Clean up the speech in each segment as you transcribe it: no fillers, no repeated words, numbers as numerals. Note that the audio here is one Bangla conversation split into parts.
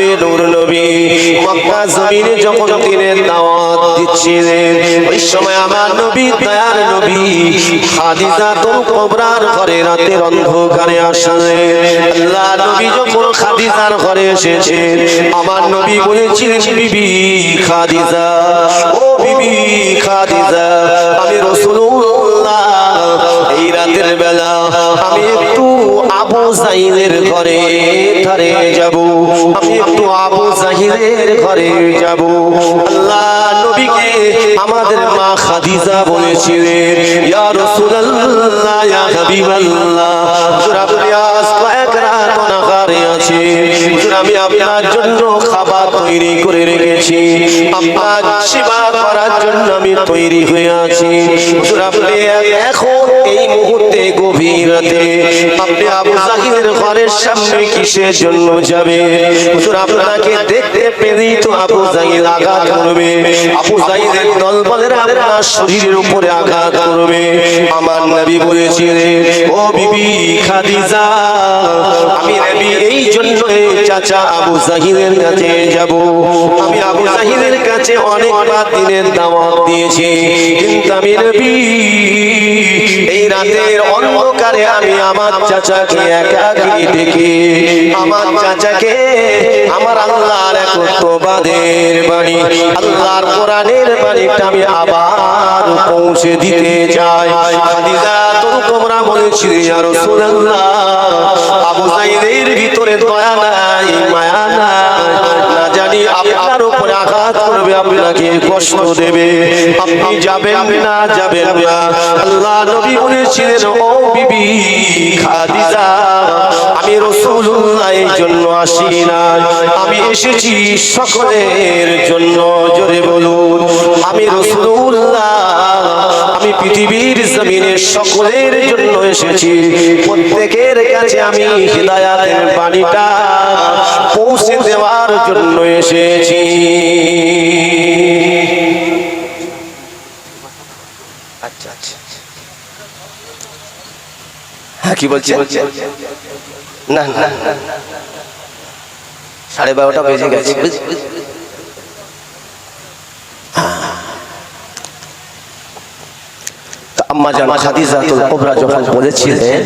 নূরে নূর নবী মক্কা জমিনে যখন তিনি দাওয়াত দিচ্ছিলেন, ওই সময় আমার নবী দয়ার নবী খাদিজাতুল কুবরার ঘরে রাতের অন্ধকারে আসলেন। আল্লাহ নবী যখন খাদিজার ঘরে এসেছেন, আমার নবী বলেছিলেন, বিবি খাদিজা, ও বিবি খাদিজা, আমি রাসূলুল্লাহ এই রাতের বেলা আমি একটু আবু জাহিলের ঘরে ধারে যাব, আমি একটু আবু জাহিলের ঘরে যাব। আল্লাহ নবীকে আমাদের মা খাদিজা বলেছিলেন, ইয়া রাসূলুল্লাহ, ইয়া হাবিবাল্লাহ, আপনি আজ কয়েক রাত অনাহারে আছেন, আমি আপনার জন্য খাবার তৈরি করে রেখেছি, আপনার সেবা করার জন্য আমি তৈরি হয়ে আছি। আপনি এখন এই মুহূর্তে গভীর রাতে আপনি আবু জাহিলের ঘরের সামনে কিসের জন্য যাবে? আপনাকে দেখতে পেলেই তো আবু জাহিল আঘাত করবে, আবু জাহিলের দলবলের আপনার শরীরের উপরে আঘাত করবে। আমার নবী বলেছিলেন, ও বিবি খাদিজা, আমি নবী এই জন্য চাচা আবু জাহিলের কাছে যাব। আমি আবু জাহিলের কাছে অনেকবার দিনের দাওয়াত দিয়েছি, কিন্তু আমি নবী এই রাতের অন্ধকারে আমি আমার চাচাকে একাকী ডেকে, আমার চাচাকে আমার আল্লাহর একত্ববাদের বাণী, আল্লাহর কোরআনের বাণীটা আমি আবার পৌঁছে দিতে চাই। খাদিজাতুল কুবরা বলেছিলেন, ইয়া রাসূলুল্লাহ, আবু জাহিলের ভিতরে দয়া নাই, মায়া নাই, না জানি আপনার উপরে আঘাত করবে, আপনাকে কষ্ট দেবে, আপনি যাবেন না, যাবেন না। আল্লাহ নবী বলেছিলেন, ও বিবি খাদিজা, আমি রাসূলুল্লাহ এই জন্য আসি না, আমি এসেছি সকলের জন্য। জোরে বলুন, আমি রাসূলুল্লাহ, আমি পৃথিবীর জমিনে সকলের জন্য এসেছি, প্রত্যেকের কাছে আমি হিদায়াতের বাণীটা পৌঁছে দেওয়ার জন্য এসেছি। আচ্ছা আচ্ছা, হ্যাঁ কি বলছি? না না, 12:30 বেজে গেছে। আম্মা জান খাদিজাতুল কুবরা যখন বলেছিলেন,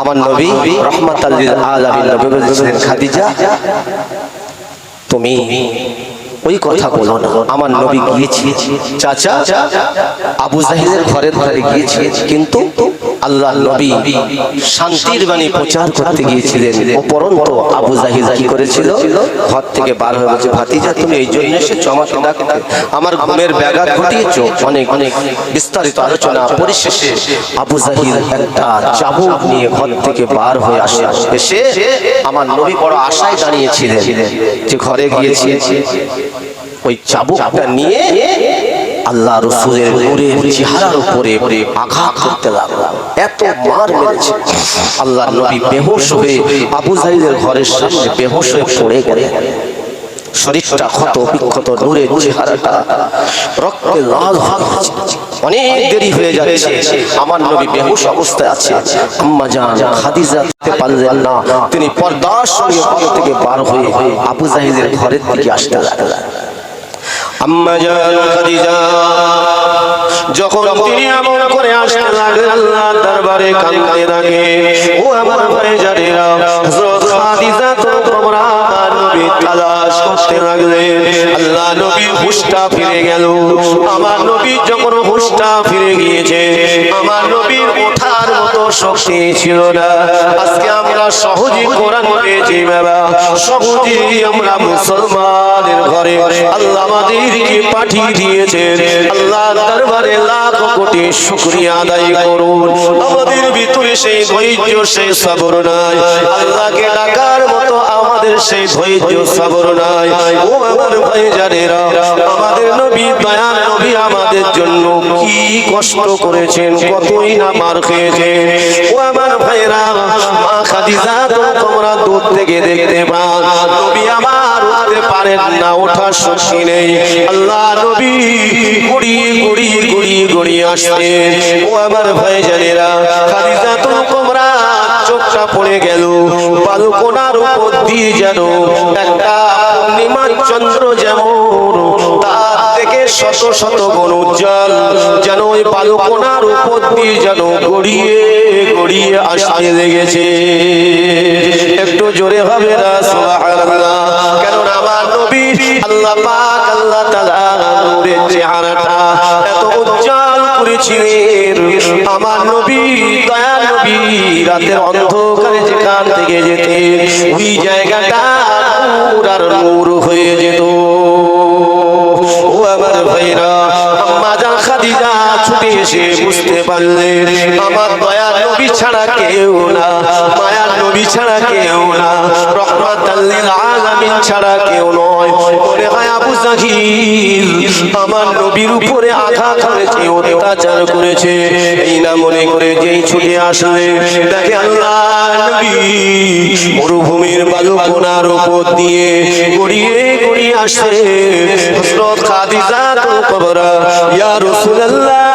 আমার নবী রাহমাতাল লিল আলামিন নবী বলেছিলেন, খাদিজা তুমি ওই কথা বলো না। আমার নবী গিয়েছি চাচা আবু জাহিলের ঘরের ধারে গিয়েছি, কিন্তু আল্লাহ নবী শান্তির বাণী প্রচার করতে গিয়েছিলেন। উপরন্তু আবু জাহিল কি করেছিল? ঘর থেকে বার হয়ে বলছে, ভাতিজা তুমি এই জন্য এসেছো আমাকে ডাকতে, আমার ঘুমের ব্যাঘাত ঘটিয়েছো। অনেক অনেক বিস্তারিত আলোচনা। পরিশেষে আবু জাহিল একটা চাবুক নিয়ে ঘর থেকে বার হয়ে আসে। এসে আমার নবী বড় আশায় দাঁড়িয়েছিলেন যে ঘরে গিয়েছি, ওই চাবুকটা নিয়ে আল্লাহ রাসূলের নূরের চেহারার উপরে আঘাত করতে লাগলো। এত মার মেরেছে, আল্লাহ নবী বেহুশ হয়ে আবু জাহিলের ঘরের সামনে বেহুশ হয়ে পড়ে গেলেন। শরীরটা ক্ষত বিক্ষত, নূরের চেহারাটা রক্তে লাল হয়ে গেছে। অনেক দেরি হয়ে যাচ্ছে, আমার নবী বেহুশ অবস্থায় আছে। আম্মা জান খাদিজা দেখতে পারলেন না, তিনি পর্দার সঙ্গে ঘর থেকে বার হয়ে আবু জাহিলের ঘরের দিকে আসতে লাগলেন। আম্মা জান খাদিজা যখন তিনি এমন করে আসতে লাগলেন, আল্লাহর দরবারে কাঁদতে লাগে। ও আমার ভাইজানেরা, হযরত খাদিজাতুল কুবরা নবী তালাশ করতে লাগলেন। আল্লাহ নবী হুশটা ফিরে গেল। আমার নবী যখন হুশটা ফিরে গিয়েছে, আমার নবীর ওঠার মতো শক্তি ছিল না। আজকে আমরা সহজেই কোরআন পেয়েছি বাবা, সহজেই আমরা মুসলমানের ঘরে আল্লাহ আমাদেরকে পাঠিয়ে দিয়েছেন। আল্লাহর দরবারে লাখ কোটি শুকরিয়া আদায় করুন। আমাদের ভিতরে সেই ধৈর্য, সেই সবর নাই। আল্লাহকে ডাকার মতো আমাদের সেই ধৈর্য সবর নাই। ও আমার ভাইজানেরা, আমাদের নবী দয়ার নবী আমাদের জন্য কি কষ্ট করেছেন, কতই না মার খেয়েছেন। ও আমার ভাইরা, মা খাদিজা তোমরা দূর থেকে দেখতে পান, নবী আমার উঠতে পারেন না, ওঠার শক্তি নেই। আল্লাহ নবী গড়িয়ে গড়িয়ে গড়িয়ে গড়িয়ে আসতেন। ও আমার ভাইজানেরা, খাদিজাতুল কুবরা চোখ চোখটা পড়ে গেল বালুকোনার উপর দিয়ে যেন একটা পূর্ণিমার চন্দ্র যেমন তার থেকে শত শত গুণ উজ্জ্বল যেন ওই বালুকোনার উপর দিয়ে যেন গড়িয়ে গড়িয়ে আসতে লেগেছে। একটু জোরে হবে না সুবহানাল্লাহ। কেননা আমার নবী আল্লাহ পাক আল্লাহ তাআলা নূরের চেহারাটা এত উজ্জ্বল করেছিলেন। আমার নবী দয়া নবী রাতের অন্ধকারে যেখান থেকে যেতে ওই জায়গাটা নূর আর নূর হয়ে যেত। ও আমার ভাইরা, আম্মা জান খাদিজা ছুটে এসে বুঝতে পারলেন আমার দয়ার নবী ছাড়া কেউ না, মায়ার নবী ছাড়া কেউ না, রহমাতাল লিল আলামিন ছাড়া কেউ নয়। মনে হয় আবু জাহিল আমার নবীর উপরে আঘাত করেছে, অত্যাচার করেছে, এই না মনে করে যেই ছুটে আসলে দেখে আল্লাহ নবী মরুভূমির বালুকোনার উপর দিয়ে গড়িয়ে গড়িয়ে আসে। হযরত খাদিজা কুবরা ইয়া রাসূলুল্লাহ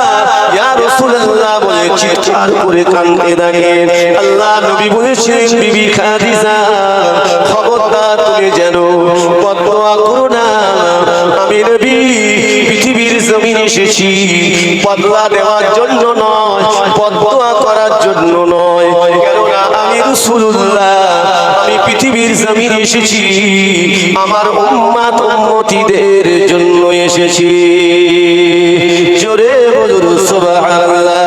ইয়া রাসূলুল্লাহ বলে চিৎকার করে কাঁদতে থাকেন। আল্লাহ নবী বলেছিলেন বিবি খাদিজা খবরদার তুমি যেন বদদোয়া করো না। আমি নবী পৃথিবীর জমিনে এসেছি বদলা দেওয়ার জন্য নয়, বদদোয়া করার জন্য নয়। কেননা আমি রাসূলুল্লাহ, আমি পৃথিবীর জমিনে এসেছি আমার উম্মত উম্মতীদের জন্য এসেছি। জোরে বলুন সুবহানাল্লাহ।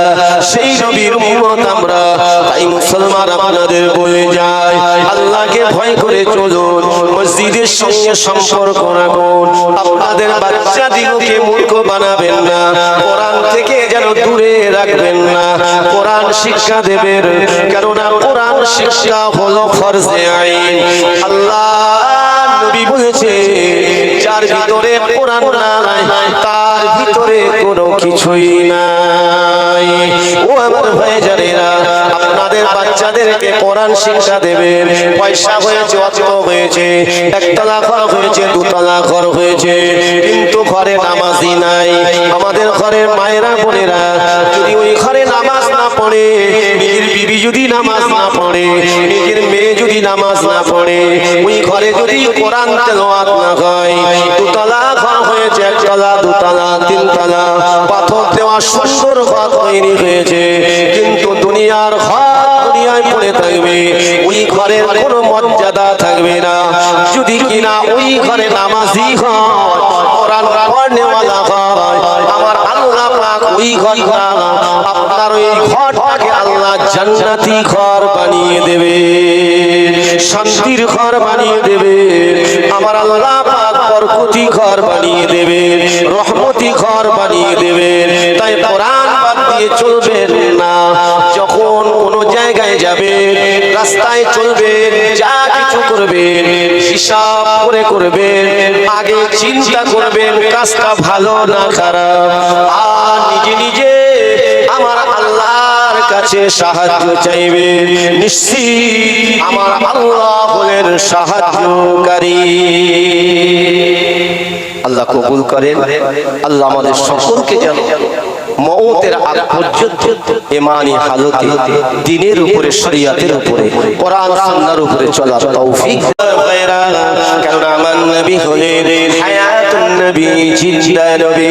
সেই নবীর উম্মত আমরা, তাই মুসলমান আপনাদের বলে যায় আল্লাহকে ভয় করে চলুন, মসজিদের সঙ্গে সম্পর্ক রাখুন, আপনাদের বাচ্চাদিগকে মূর্খ বানাবেন না, কোরআন থেকে যেন দূরে রাখবেন না, কোরআন শিক্ষা দেবেন। কেননা কোরআন শিক্ষা হলো ফরজে আইন। আল্লাহ নবী বলেছে যার ভিতরে কোরআন নাই তার ভিতরে কোনো কিছুই নাই। ও আমার ভাইজানেরা, আপনাদের বাচ্চাদেরকে কোরআন শিক্ষা দেবেন। পয়সা হয়েছে, অর্থ হয়েছে, একতলা ঘর হয়েছে, দুতলা ঘর হয়েছে, কিন্তু ঘরে নামাজই নাই। আমাদের ঘরের মায়েরা বোনেরা যদি ওই ঘরে নামাজ না পড়ে, নিজের বিবি যদি নামাজ না পড়ে, নিজের মেয়ে যদি নামাজ না পড়ে, ওই ঘরে যদি কোরআন তেলাওয়াত না হয়, দুতলা ঘর হয়েছে, একতলা দুতলা তিনতলা পাথর দেওয়া সুন্দর ঘর তৈরি হয়েছে, কিন্তু দুনিয়ার ঘর দুনিয়ায় পড়ে থাকবে, ওই ঘরের কোনো মর্যাদা থাকবে না। যদি কিনা ওই ঘরে নামাজি হয়, কোরআন পড়নেওয়ালা হয়, আমার আল্লাহ পাক ওই ঘরটা আপনার ওই ঘরটাকে আল্লাহ জান্নাতি ঘর বানিয়ে দেবে, শান্তির ঘর বানিয়ে দেবে। আমার আল্লাহ পাক বরকতি ঘর বানিয়ে দেবে, রহমতি ঘর বানিয়ে দেবে। তাই কোরআন বাদ দিয়ে চলবেন না। যখন কোনো জায়গায় যাবেন, রাস্তায় চলবেন, যা কিছু করবেন হিসাব করে করবেন, আগে চিন্তা করবেন কাজটা ভালো না খারাপ, আর নিজে নিজে আমার আল্লাহর কাছে সাহায্য চাইবে। নিশ্চিত আমার আল্লাহ হলেন সাহায্যকারী। আল্লাহ কবুল করেন। আল্লাহ আমাদের সকলকে যেন মওতের আগ পর্যন্ত ঈমানি হালতে দ্বীনের উপরে, শরিয়তের উপরে, কোরআন সুন্নাহর উপরে চলার তৌফিক। কেননা আমার নবী হলেন হায়াতুন নবী, জিন্দা নবী।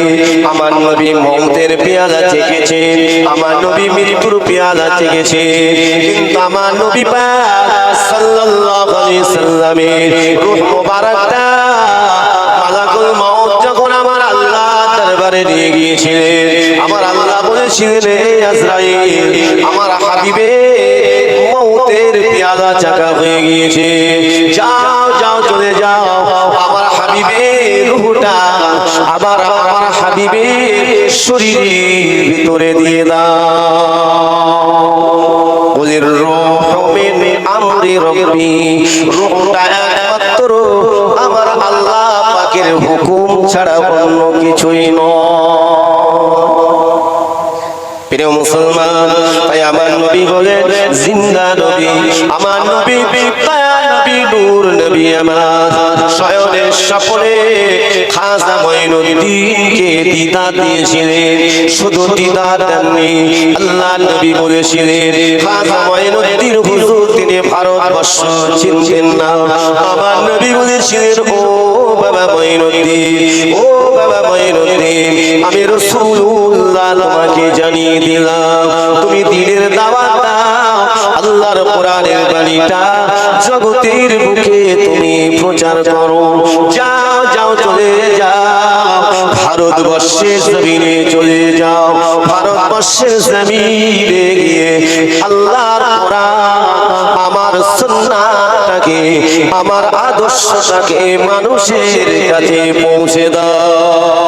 আমার নবী মওতের পেয়ালা চেখেছেন, আমার নবী মৃত্যুর পেয়ালা চেখেছেন, কিন্তু আমার নবী পাক সাল্লাল্লাহু আলাইহি সাল্লামের রূহ মুবারকটা মালাকুল মওত যখন আমার আল্লাহ দরবারে নিয়ে গিয়েছিলেন, আমার আল্লাহ বলেছিলেন হে আজরাইল, আমার হাবিবের মওতের পেয়ালা চাকা হয়ে গিয়েছে, যাও যাও চলে যাও, আমার হাবিবের রূহটা আবার আমার হাবিবের শরীরের ভিতরে দিয়ে দাও। বলির রূহ মিন আমরি রব্বি, রূহটা একমাত্র আমার আল্লাহ পাকের হুকুম ছাড়া অন্য কিছুই নয়। প্রিয় মুসলমান, তাই আমার নবী হলেন জিন্দা নবী, আমার নবী দয়া নবী, নূর নবী। আমার শয়নের স্বপ্নে খাজা মঈনুদ্দিনকে দিদার দিয়েছিলেন, শুধু দিদার দেননি, আল্লাহ নবী বলেছিলেন খাজা মঈনুদ্দিন হুজুর তিনি ভারতবর্ষ চিনতেন না। আমার নবী বলেছিলেন, ও বাবা মঈনুদ্দিন, ও বাবা মঈনুদ্দিন, আমি রাসূলুল্লাহ তোমাকে জানিয়ে দিলাম, তুমি দ্বীনের দাওয়াত দাও, আল্লাহর কোরআনের বাণীটা জগতের বুকে তুমি প্রচার করো। যাও যাও, চলে যাও, ভারতবর্ষের জমিনে চলে যাও, ভারতবর্ষের জমিনে গিয়ে আল্লাহর কোরআন, আমার সুন্নাহটাকে, আমার আদর্শটাকে মানুষের কাছে পৌঁছে দাও।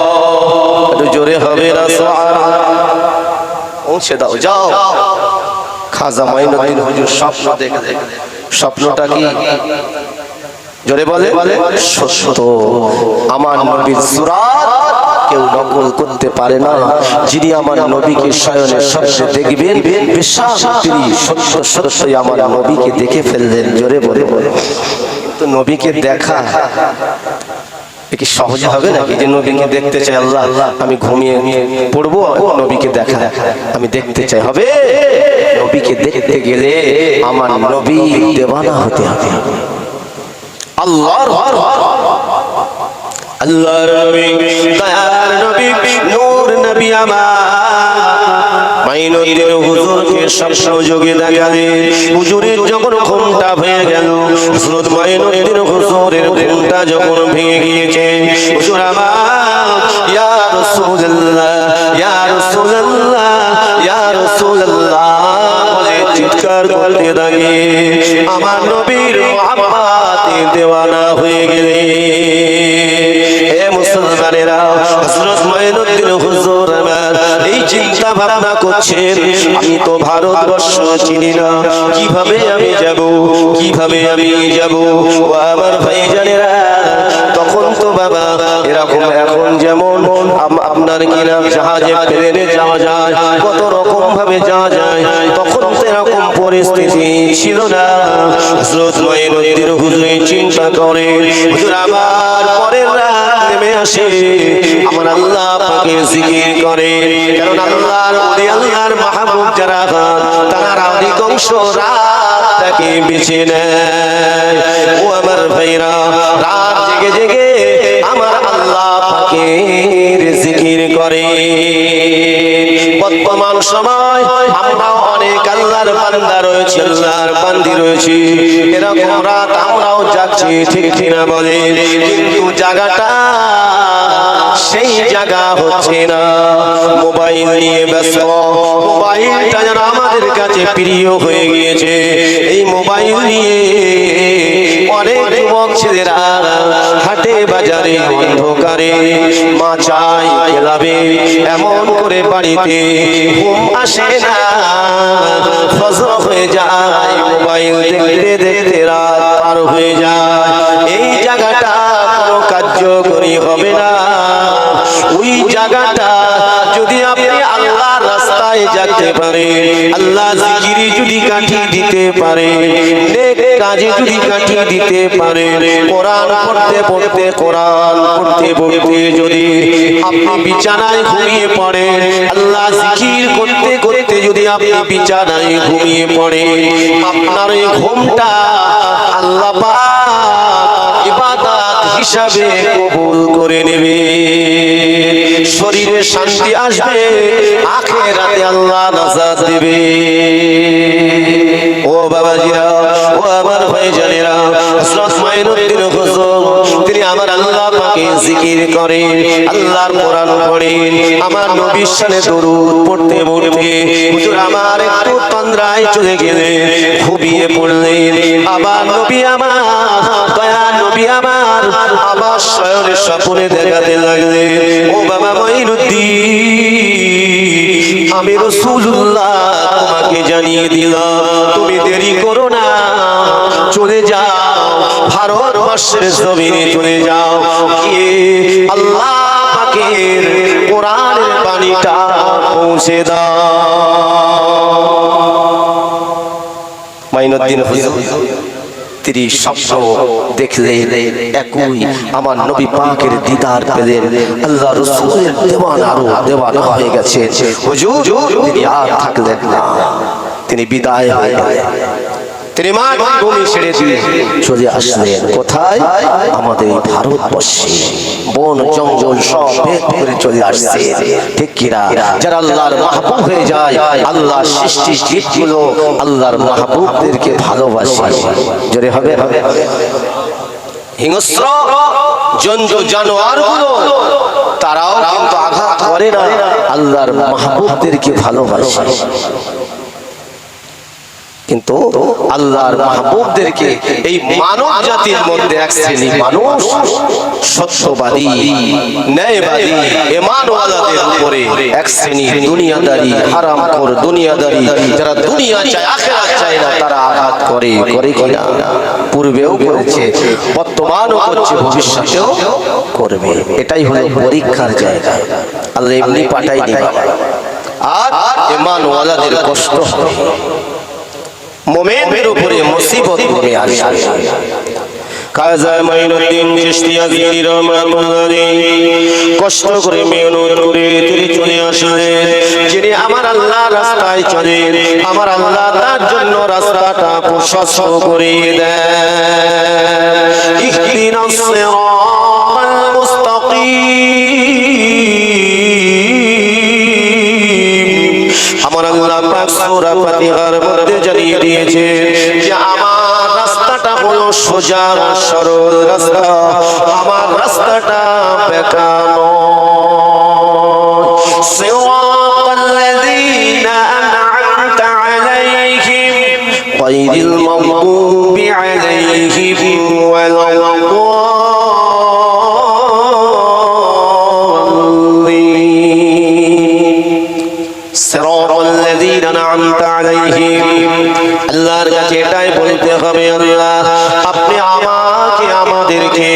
একটু জোরে হবে না সুবহানাল্লাহ? পৌঁছে দাও, যাও। খাজা মাইনুদ্দিন হুজুর স্বপ্ন দেখলেন। স্বপ্নটা কি? জোরে বলে, সত্য। আমার নবীর সুরাত কেউ নকল করতে পারে না। যিনি আমার নবীকে শয়নে স্বপ্নে দেখবেন, বিশ্বাস তিনি সত্য সত্যই আমার নবীকে দেখে ফেললেন। জোরে বলে, তো নবীকে দেখা কি সহজে হবে নাকি? যে নবীকে দেখতে চাই, আল্লাহ আমি ঘুমিয়ে পড়বো, নবীকে দেখা আমি দেখতে চাই, হবে? নবীকে দেখতে গেলে আমার নবী দেওয়ানা হতে হবে। আল্লাহর আল্লাহর নবী, দয়ার নবী, নূর নবী আমার মাইনুদ্দিন হুজুরকে স্বপ্ন যোগে দেখালেন। হুজুরের যখন ঘুমটা ভেঙে গেল, হযরত মাইনুদ্দিন হুজুরের ঘুমটা যখন ভেঙে গিয়েছে, হুজুর আমার, ইয়া রাসূলুল্লাহ, ইয়া রাসূলুল্লাহ, ইয়া রাসূলুল্লাহ বলে চিৎকার করতে থাকে। আমার নবীর মুহাব্বতে দেওয়ানা হয়ে গেলেন। হে মুসলমানেরা, হযরত মাইনুদ্দিন হুজুর আমার এই চিন্তা ভাবনা করছেন, আমি তো ভারতবর্ষ চিনি না, কিভাবে আমি যাব, কিভাবে আমি যাব? ও আমার ভাইজানেরা, তখন তো বাবা এরকম এখন যেমন আপনার কিনা জাহাজে প্লেনে যাওয়া যায়, কত রকম ভাবে যাওয়া যায়, তখন তো এরকম পরিস্থিতি ছিল না। হযরত মাইনুদ্দিন হুজুর চিন্তা করে, হুজুর আমার পরের রাত নেমে আসে, আমার আল্লাহ পাকের জিকির করে, কারণ আল্লাহর ওলি, আল্লাহর মাহবুব যারা তারা অধিকাংশ রাতটাকে বেছে নেয়। ও আমার ভাইরা, রাত জেগে জেগে আমার আল্লাহ পাকের জিকির করে। বর্তমান সময় আমরাও অনেক আল্লাহর বান্দা রয়েছে, আল্লাহর বান্দি রয়েছে, এরকম রাত আমরাও যাচ্ছি, ঠিক কিনা বলে? কিন্তু জায়গাটা সেই জায়গা হচ্ছে না। মোবাইল নিয়ে ব্যস্ত, মোবাইলটা যেন আমাদের কাছে প্রিয় হয়ে গিয়েছে। এই মোবাইল নিয়ে অনেক যুবক ছেলেরা হাটে বাজারে অন্ধকারে মাচাই খেলাবে, এমন করে বাড়িতে ঘুম আসে না, ফজর হয়ে যায়, মোবাইল দেখতে দেখতে রাত পার হয়ে যায়। এই জায়গাটা কোনো কার্যকরী হবে না। ওই জায়গাটা যদি আপনি আল্লাহর রাস্তায় যেতে পারেন, আল্লাহ জিকিরে যদি কাটিয়ে দিতে পারেন, নেক কাজে যদি কাটিয়ে দিতে পারেন, কোরআন পড়তে পড়তে, কোরআন পড়তে পড়তে যদি আপনি বিছানায় ঘুমিয়ে পড়েন, আল্লাহ জিকির করতে করতে যদি আপনি বিছানায় ঘুমিয়ে পড়েন, আপনার এই ঘুমটা আল্লাহ পাক ইবাদত হিসাবে কবুল করে নেবে। শরীরে শান্তি আসবে, আখিরাতে আল্লাহ নাজাত দেবে। ও বাবাজিরা, ও আমার ভাইজানেরা, হযরত মাইনুদ্দিন হুজুর তিনি আমার আল্লাহ পাকে জিকির করেন, আল্লাহর কোরআন পড়েন, আমার নবীর শানে দরুদ পড়তে পড়তে হুজুর আমার একটু তন্দ্রায় চলে গেলেন, ঘুমিয়ে পড়লেন। আবার নবী আমার, দয়ার নবী আমার আবার শয়নে স্বপ্নে দেখাতে লাগলেন, ও বাবা মাইনুদ্দিন, আমি রাসূলুল্লাহ তোমাকে জানিয়ে দিলাম, তুমি দেরি করো না, চলে যাও, ভারতবর্ষের জমিনে চলে যাও, গিয়ে আল্লাহ পাকের কোরআনের বাণীটা পৌঁছে দাও। মাইনুদ্দিন হুজুর তিনি স্বপ্ন দেখলেন, একই আমার নবী পাকের দিদার পেলেন, আল্লাহ রাসূলের দেওয়ানা আরো দেওয়ানা হয়ে গেছে। হুজুর তিনি আর থাকলেন না, তিনি বিদায় হয়ে গেলেন। তিনি মাতৃভূমি ছেড়ে দিয়ে চলে আসলেন কোথায়? আমাদের এই ভারতবর্ষে বন জঙ্গল সব ভেদ করে চলে আসছে, ঠিক কিনা? যারা আল্লাহর মাহবুব হয়ে যায়, আল্লাহর সৃষ্টি জীবগুলো আল্লাহর মাহবুবদেরকে ভালোবাসে। জোরে হবে। হিংস্র জন্তু জানোয়ারগুলো তারাও কিন্তু আঘাত করে না, আল্লাহর মাহবুবদেরকে ভালোবাসে। কিন্তু আল্লাহর মাহবুবদেরকে এই মানব জাতির মধ্যে এক শ্রেণী মানুষ সত্যবাদী, ন্যায়বাদী, ঈমানওয়ালাদের উপরে এক শ্রেণী দুনিয়াদারি, হারামখোর দুনিয়াদারি, যারা দুনিয়া চায় আখিরাত চায় না, তারা আঘাত করে কিনা? পূর্বেও করেছে, বর্তমানও করছে, ভবিষ্যতেও করবে। এটাই হলো পরীক্ষার জায়গা। আল্লাহ এমনি পাঠাই দিবে, আর ঈমানওয়ালাদের কষ্ট হবে, মুমিনদের উপরে মুসিবত নেমে আসবে। কাজী মাইনুদ্দিন চিশতি আজমিরি রাহমাতুল্লাহ আলাইহি কষ্ট করে মেহনত করে তিনি চলে আসলেন। যিনি আমার আল্লাহ রাস্তায় চলেন, আমার আল্লাহ তার জন্য রাস্তাটা প্রশস্ত করে দেন। ইহদিনাস সিরাতাল মুস্তাকিম। আমার আল্লাহ পাক সূরা ফাতিহার মধ্যে জানিয়ে দিয়েছে যে আমার রাস্তাটা হলো সোজা সরল রাস্তা, আমার রাস্তাটা বেঁকা নয়। সিরাতাল্লাযীনা আন'আমতা আলাইহিম গায়রিল মাগদুবি আলাইহিম ওয়ালাদ-দাল্লিন। আল্লাহর কাছে এটাই বলতে হবে, আল্লাহ আপনি আমাকে আমাদেরকে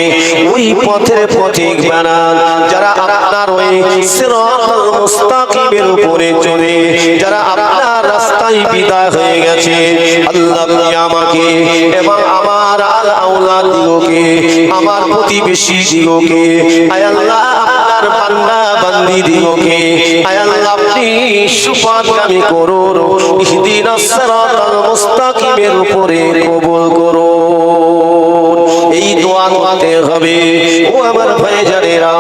ওই পথের পথিক বানান যারা আপনার ওই সিরাতাল মুস্তাকিমের উপরে চলে, যারা আপনার রাস্তায় বিদায় হয়ে গেছে। আল্লাহ আপনি আমাকে এবং আমার আল আওলাদ দিগকে, আমার প্রতিবেশী দিগকে, আয় আল্লাহ আপনার বান্দা বান্দি দিগকে, আয় আল্লাহ আপনি সুপারগামী করুন, ইহদিনাস সিরাতাল মুস্তাকিমের উপরে কবুল করুন। এই দোয়া করতে হবে। ও আমার ভাইজানেরা,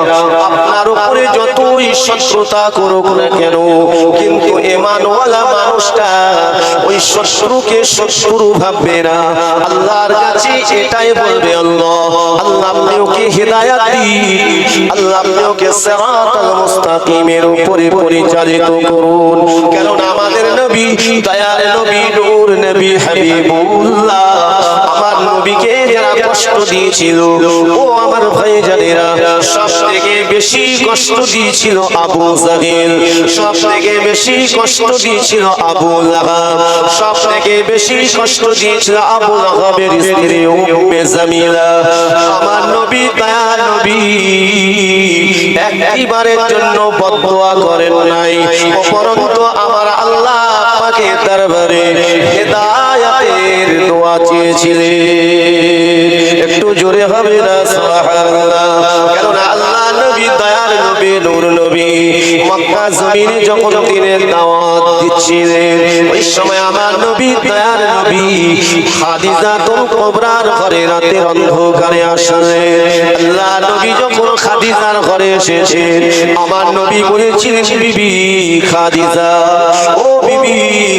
আপনার উপরে যতই শত্রুতা করুক না কেন, কিন্তু ঈমানওয়ালা মানুষটা ওই শত্রুকে শত্রু ভাববে না। আল্লাহর কাছে এটাই বলবে, আল্লাহ আল্লাহ আপনি ওকে হিদায়াত দিন, আল্লাহ আপনি ওকে সিরাতাল মুস্তাকিমের উপরে পরিচালিত করুন। কারণ আমাদের নবী, দয়ার নবী, নূর নবী, হাবিবুল্লাহ, আমার নবীকে যারা কষ্ট দিয়েছিল, ও আমার ভাইজানেরা, সবথেকে বেশি কষ্ট দিয়েছিল আবু জাহেল, সবথেকে বেশি কষ্ট দিয়েছিল আবু লাহাব, সবথেকে বেশি কষ্ট দিয়েছিল আবু লাহাবের স্ত্রী উম্মে জামিলা। আমার নবী, দয়ার নবী একবারের জন্য বদদোয়া করেন নাই, উপরন্তু আমার আল্লাহ পাকের দরবারে হিদায়াতের দোয়া চেয়েছিলেন। একটু জোরে হবে না সুবহানাল্লাহ? কারণ আল্লাহ নবী, দয়ার নবী, নূর নবী মক্কা জমিনে যখন দিনের দাওয়াত দিচ্ছিলেন, ওই সময় আমার নবী, দয়ার নবী খাদিজাতুল কুবরার ঘরে রাতের অন্ধকারে আসলেন। আল্লাহ নবী যখন খাদিজার ঘরে এসেছেন, আমার নবী বলেছিলেন, বিবি খাদিজা, ও বিবি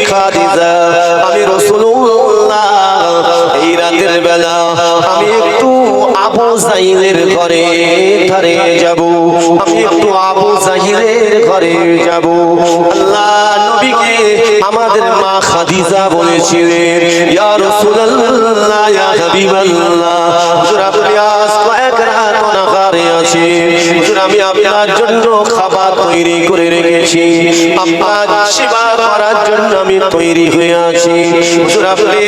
খাদিজা, আমি রাসূলুল্লাহ এই রাতের বেলা আমি একটু আবু জাহিলের ঘরে ধারে যাব, আমি একটু আবু জাহিলের ঘরে যাব। আল্লাহ নবীকে আমাদের মা খাদিজা বলেছিলেন, ইয়া রাসূলুল্লাহ, ইয়া হাবিবাল্লাহ, হুজুর আপনি আজ কয়েক রাত অনাহারে আছেন, হুজুর আমি আপনার জন্য খাবার তৈরি করে রেখেছি, আপনার সেবা করার জন্য আমি তৈরি হয়ে আছি। হুজুর আপনি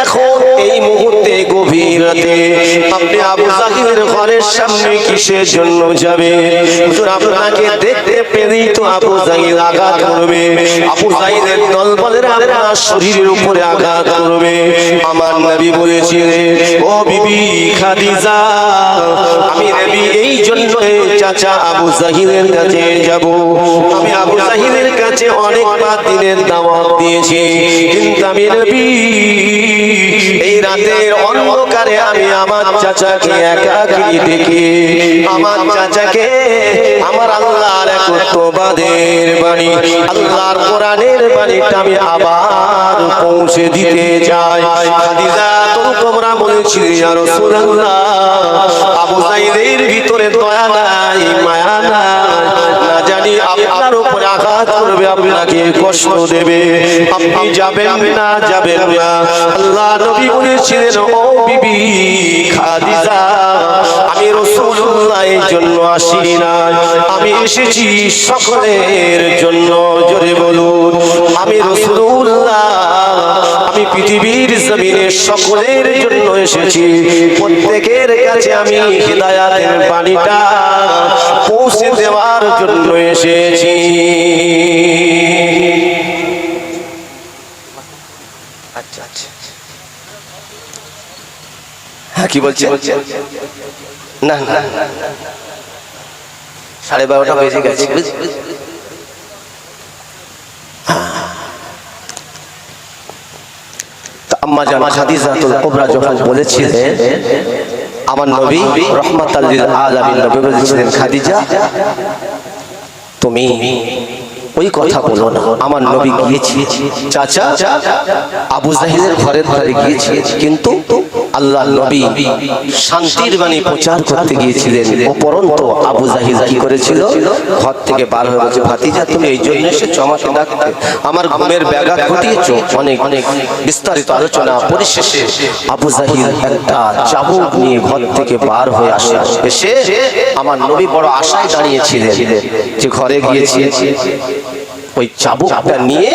এখন এই মুহূর্তে গভীর রাতে আপনি আবু জাহিলের ঘরের সামনে কিসের জন্য যাবেন? হুজুর আপনাকে দেখতে পেলেই তো আবু জাহিল আঘাত করবে, আবু জাহিলের দলবলেরা আপনার শরীরের উপরে আঘাত করবে। আমার নবী বলেছিলেন, ও বিবি খাদিজা, আমি নবী এই জন্য চাচা আবু জাহিলের কাছে যাব। আমি আবু জাহিলের কাছে অনেকবার দিনের দাওয়াত দিয়েছি, কিন্তু আমি নবী এই রাতের অন্ধকারে আমি আমার চাচাকে একাকী দেখি, আমার চাচাকে আমার আল্লাহর একত্ববাদের বাণী, আল্লাহর কোরআনের বাণীটা আমি আবার পৌঁছে দিতে চাই। খাদিজা কুবরা বলেছিল, ইয়া রাসূলুল্লাহ, আবু জাহিলের ভিতরে দয়া নাই, মায়া নাই, না জানি আপনার উপরে আঘাত করবে, আপনাকে কষ্ট দেবে, আপনি যাবেন না, যাবেন না। আল্লাহ নবী বলেছিলেন, ও বিবি খাদিজা, আমি রাসূলুল্লাহর জন্য আসি না, আমি এসেছি সকলের জন্য। জোরে বলুন, আমি রাসূলুল্লাহ, আমি পৃথিবীর জমিনে সকলের জন্য এসেছি, প্রত্যেকের কাছে আমি হিদায়াতের বাণীটা পৌঁছে দেওয়ার জন্য এসেছি। আচ্ছা আচ্ছা, হ্যাঁ কি বলছে? না না, 12:30 বেজে গেছে। আম্মা জান খাদিজাতুল কুবরা যখন বলেছিলেন, আমার নবী রাহমাতাল লিল আলামিন নবী বলেছিলেন, খাদিজা তুমি ওই কথা বলো না। আমার নবী গিয়েছি চাচা আবু জাহিলের ঘরের ধারে গিয়েছি, কিন্তু আল্লাহর নবী শান্তির বাণী প্রচার করতে গিয়েছিলেন। উপরন্তু আবু জাহিল কি করেছিল, ঘর থেকে বার হয়ে বলছে, ভাতিজা তুমি এই জন্য এসেছো আমাকে ডাকতে, আমার ঘুমের ব্যাঘাত ঘটিয়েছো। অনেক অনেক বিস্তারিত আলোচনা। পরিশেষে আবু জাহিল একটা চাবুক নিয়ে ঘর থেকে বার হয়ে আসে। এসে আমার নবী বড় আশায় দাঁড়িয়েছিলেন যে ঘরে গিয়েছি, ওই চাবুকটা নিয়ে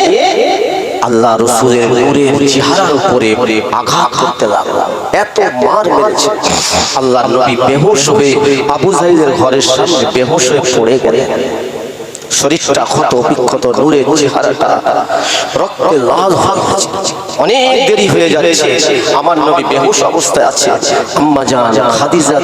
আল্লাহ রাসূলের নূরের চেহারার উপরে আঘাত করতে লাগলো। এত মার মেরেছে, আল্লাহ নবী বেহুশ হয়ে আবু জাহিলের ঘরের সামনে বেহুশ হয়ে পড়ে গেলেন। শরীরটা ক্ষত বিক্ষত, নূরের চেহারাটা রক্তে লাল হয়ে গেছে। অনেক দেরি হয়ে যাচ্ছে, আমার নবী বেহুশ অবস্থায় আছে। আম্মা জান খাদিজা